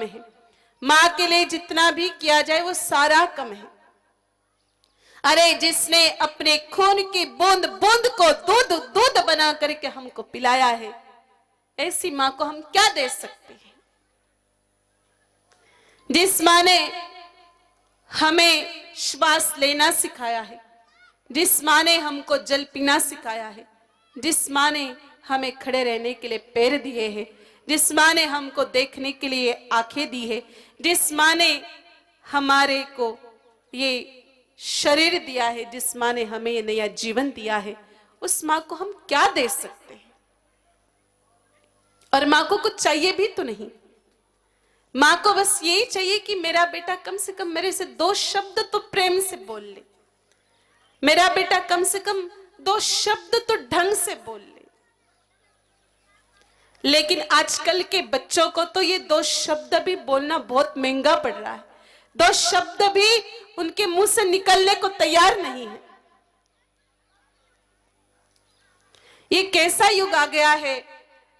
है। माँ के लिए जितना भी किया जाए वो सारा कम है। अरे जिसने अपने खून की बूंद बूंद को दूध दूध बना करके हमको पिलाया है, ऐसी माँ को हम क्या दे सकते हैं। जिस माँ ने हमें श्वास लेना सिखाया है, जिस माँ ने हमको जल पीना सिखाया है, जिस माँ ने हमें खड़े रहने के लिए पैर दिए हैं, जिस माँ ने हमको देखने के लिए आंखें दी है, जिस माँ ने हमारे को ये शरीर दिया है, जिस माँ ने हमें ये नया जीवन दिया है, उस माँ को हम क्या दे सकते हैं। और माँ को कुछ चाहिए भी तो नहीं। माँ को बस यही चाहिए कि मेरा बेटा कम से कम मेरे से 2 शब्द तो प्रेम से बोल ले, मेरा बेटा कम से कम 2 शब्द तो ढंग से बोल ले। लेकिन आजकल के बच्चों को तो ये 2 शब्द भी बोलना बहुत महंगा पड़ रहा है। 2 शब्द भी उनके मुंह से निकलने को तैयार नहीं है। ये कैसा युग आ गया है,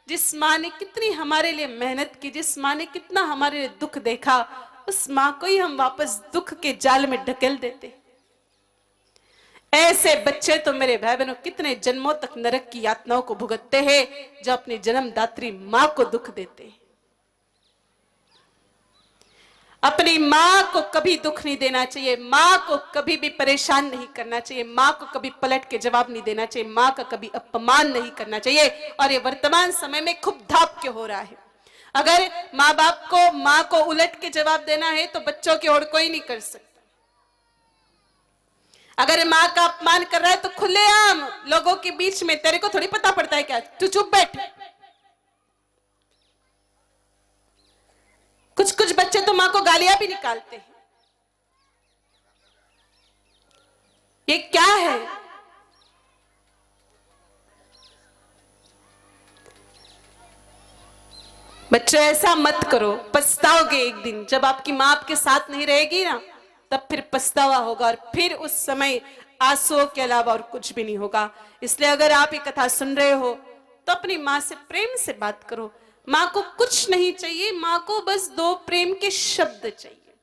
जिस माँ ने कितनी हमारे लिए मेहनत की, जिस माँ ने कितना हमारे लिए दुख देखा, उस माँ को ही हम वापस दुख के जाल में ढकेल देते। ऐसे बच्चे तो मेरे भाई बहनों कितने जन्मों तक नरक की यातनाओं को भुगतते हैं, जो अपनी जन्मदात्री माँ को दुख देते हैं। अपनी माँ को कभी दुख नहीं देना चाहिए, माँ को कभी भी परेशान नहीं करना चाहिए, माँ को कभी पलट के जवाब नहीं देना चाहिए, माँ का कभी अपमान नहीं करना चाहिए। और ये वर्तमान समय में खूब धाप के हो रहा है। अगर माँ बाप को माँ को उलट के जवाब देना है तो बच्चों की ओर कोई नहीं कर सकता। अगर माँ का अपमान कर रहा है तो खुलेआम लोगों के बीच में, तेरे को थोड़ी पता पड़ता है क्या, तू चुप बैठ। कुछ कुछ बच्चे तो माँ को गालियां भी निकालते हैं। ये क्या है? बच्चों ऐसा मत करो, पछताओगे एक दिन। जब आपकी माँ आपके साथ नहीं रहेगी ना, तब फिर पछतावा होगा, और फिर उस समय आंसुओं के अलावा और कुछ भी नहीं होगा। इसलिए अगर आप ये कथा सुन रहे हो तो अपनी माँ से प्रेम से बात करो। माँ को कुछ नहीं चाहिए, माँ को बस 2 प्रेम के शब्द चाहिए।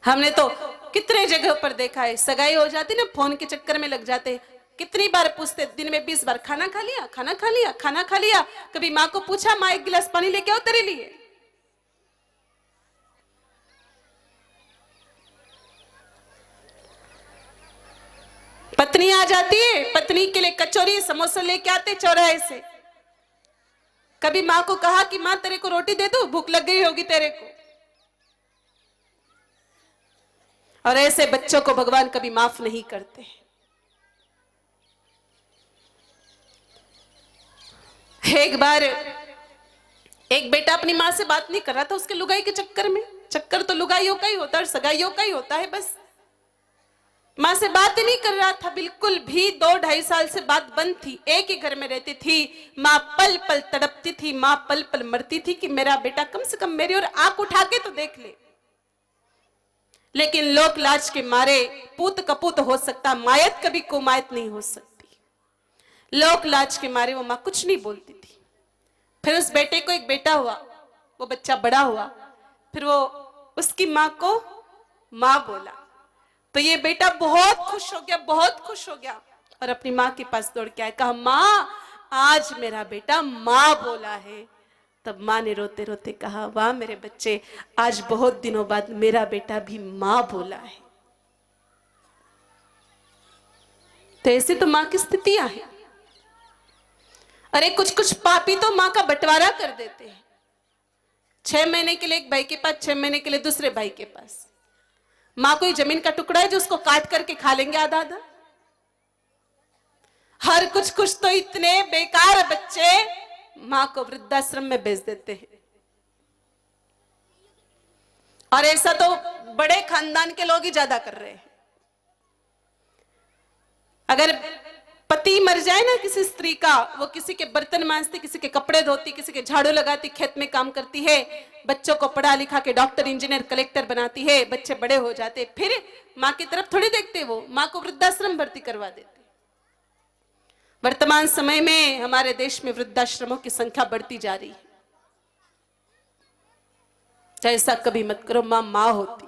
हमने तो कितने जगह पर देखा है, सगाई हो जाती ना, फोन के चक्कर में लग जाते। कितनी बार पूछते, दिन में 20 बार, खाना खा लिया, खाना खा लिया, खाना खा लिया। कभी माँ को पूछा, माँ 1 गिलास पानी लेके आओ तेरे लिए। पत्नी आ जाती है, पत्नी के लिए कचौरी समोसा लेके आते चौराहे से। कभी माँ को कहा कि माँ तेरे को रोटी दे दो, भूख लग गई होगी तेरे को। और ऐसे बच्चों को भगवान कभी माफ नहीं करते। एक बार एक बेटा अपनी माँ से बात नहीं कर रहा था, उसके लुगाई के चक्कर में। चक्कर तो लुगाइयों का ही होता है और सगाइयों का ही होता है। बस माँ से बात ही नहीं कर रहा था बिल्कुल भी। 2-2.5 साल से बात बंद थी। एक ही घर में रहती थी। माँ पल पल तड़पती थी, माँ पल पल मरती थी कि मेरा बेटा कम से कम मेरी ओर आंख उठा के तो देख ले। लेकिन लोक लाज के मारे पूत कपूत हो सकता, मायत कभी कुमायत नहीं हो सकती। लोक लाज के मारे वो माँ कुछ नहीं बोलती थी। फिर उस बेटे को एक बेटा हुआ, वो बच्चा बड़ा हुआ, फिर वो उसकी माँ को माँ बोला तो ये बेटा बहुत खुश हो गया, बहुत खुश हो गया, और अपनी माँ के पास दौड़ के आया, कहा माँ आज मेरा बेटा माँ बोला है। तब माँ ने रोते रोते कहा, वाह मेरे बच्चे, आज बहुत दिनों बाद मेरा बेटा भी माँ बोला है। तो ऐसे तो माँ की स्थितियां हैं। अरे कुछ कुछ पापी तो माँ का बंटवारा कर देते हैं। 6 महीने के लिए एक भाई के पास, 6 महीने के लिए दूसरे भाई के पास। माँ कोई जमीन का टुकड़ा है जो उसको काट करके खा लेंगे आधा आधा? हर कुछ कुछ तो इतने बेकार बच्चे माँ को वृद्धाश्रम में भेज देते हैं। और ऐसा तो बड़े खानदान के लोग ही ज्यादा कर रहे हैं। अगर पति मर जाए ना किसी स्त्री का, वो किसी के बर्तन मांजती, किसी के कपड़े धोती, किसी के झाड़ू लगाती, खेत में काम करती है, बच्चों को पढ़ा लिखा के डॉक्टर, इंजीनियर, कलेक्टर बनाती है, बच्चे बड़े हो जाते, फिर माँ की तरफ थोड़ी देखते, वो माँ को वृद्धाश्रम भर्ती करवा देते। वर्तमान समय में हमारे देश में वृद्धाश्रमों की संख्या बढ़ती जा रही है। ऐसा कभी मत करो, माँ माँ होती